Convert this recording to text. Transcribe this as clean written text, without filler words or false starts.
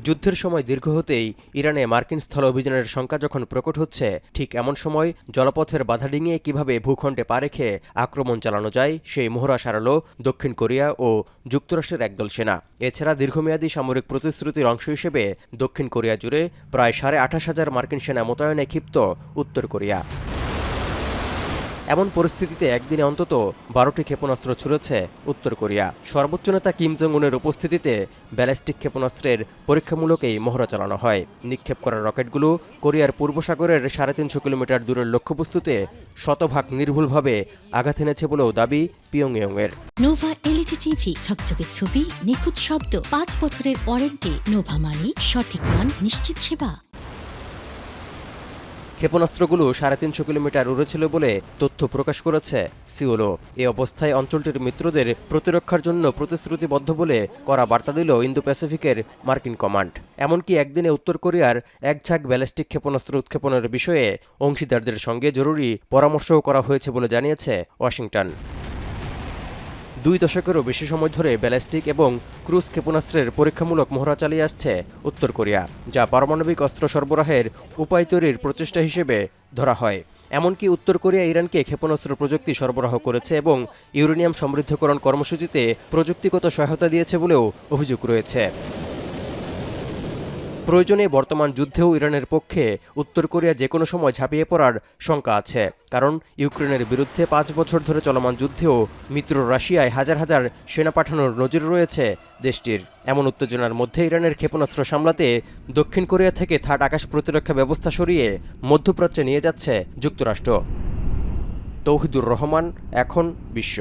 যুদ্ধের সময় দীর্ঘ হতেই ইরানে মার্কিন স্থল অভিযানের শঙ্কা যখন প্রকট হচ্ছে, ঠিক এমন সময় জলপথের বাধা ডিঙিয়ে কিভাবে ভূখণ্ডে পা রেখে আক্রমণ চালানো যায় সেই মহড়া সারাল দক্ষিণ কোরিয়া ও যুক্তরাষ্ট্রের একদল সেনা। এছাড়া দীর্ঘমেয়াদী সামরিক প্রতিশ্রুতির অংশ হিসেবে দক্ষিণ কোরিয়া জুড়ে প্রায় 28,500 মার্কিন সেনা মোতায়েনে ক্ষিপ্ত উত্তর কোরিয়া। এমন পরিস্থিতিতে একদিনে অন্তত 12টি ক্ষেপণাস্ত্র ছুড়েছে উত্তর কোরিয়া। সর্বোচ্চ নেতা কিম জং উনের উপস্থিতিতে ব্যালিস্টিক ক্ষেপণাস্ত্রের পরীক্ষামূলক এই মহড়া চালানো হয়। নিক্ষেপ করা রকেটগুলো কোরিয়ার পূর্ব সাগরের 350 কিলোমিটার দূরের লক্ষ্যবস্তুতে শতভাগ নির্ভুলভাবে আঘাত এনেছে বলেও দাবি পিয়ংইয়ংয়ের। নোভা এলইডি টিভি, ঝকঝকে ছবি, নিখুঁত শব্দ, 5 বছরের ওয়ারেন্টি। নোভা মানে সঠিক মান, নিশ্চিত সেবা। ক্ষেপণাস্ত্রগুলো 350 কিলোমিটার উড়েছিল বলে তথ্য প্রকাশ করেছে সিওলও। এ অবস্থায় অঞ্চলটির মিত্রদের প্রতিরক্ষার জন্য প্রতিশ্রুতিবদ্ধ বলে কড়া বার্তা দিল ইন্দো প্যাসিফিকের মার্কিন কমান্ড। এমনকি একদিনে উত্তর কোরিয়ার এক ঝাঁক ব্যালিস্টিক ক্ষেপণাস্ত্র উৎক্ষেপণের বিষয়ে অংশীদারদের সঙ্গে জরুরি পরামর্শও করা হয়েছে বলে জানিয়েছে ওয়াশিংটন। 2 দশকেরও বেশি সময় ধরে ব্যালিস্টিক এবং ক্রুজ ক্ষেপণাস্ত্রের পরীক্ষামূলক মহড়া চালিয়ে আসছে উত্তর কোরিয়া, যা পারমাণবিক অস্ত্র সরবরাহের উপায় তৈরির প্রচেষ্টা হিসেবে ধরা হয়। এমনকি উত্তর কোরিয়া ইরানকে ক্ষেপণাস্ত্র প্রযুক্তি সরবরাহ করেছে এবং ইউরেনিয়াম সমৃদ্ধকরণ কর্মসূচিতে প্রযুক্তিগত সহায়তা দিয়েছে বলেও অভিযোগ রয়েছে। প্রয়োজনে বর্তমান যুদ্ধেও ইরানের পক্ষে উত্তর কোরিয়া যে কোনো সময় ঝাঁপিয়ে পড়ার শঙ্কা আছে, কারণ ইউক্রেনের বিরুদ্ধে 5 বছর ধরে চলমান যুদ্ধেও মিত্র রাশিয়ায় হাজার হাজার সেনা পাঠানোর নজির রয়েছে দেশটির। এমন উত্তেজনার মধ্যে ইরানের ক্ষেপণাস্ত্র সামলাতে দক্ষিণ কোরিয়া থেকে থার্ড আকাশ প্রতিরক্ষা ব্যবস্থা সরিয়ে মধ্যপ্রাচ্যে নিয়ে যাচ্ছে যুক্তরাষ্ট্র। তৌহিদুর রহমান, এখন বিশ্ব।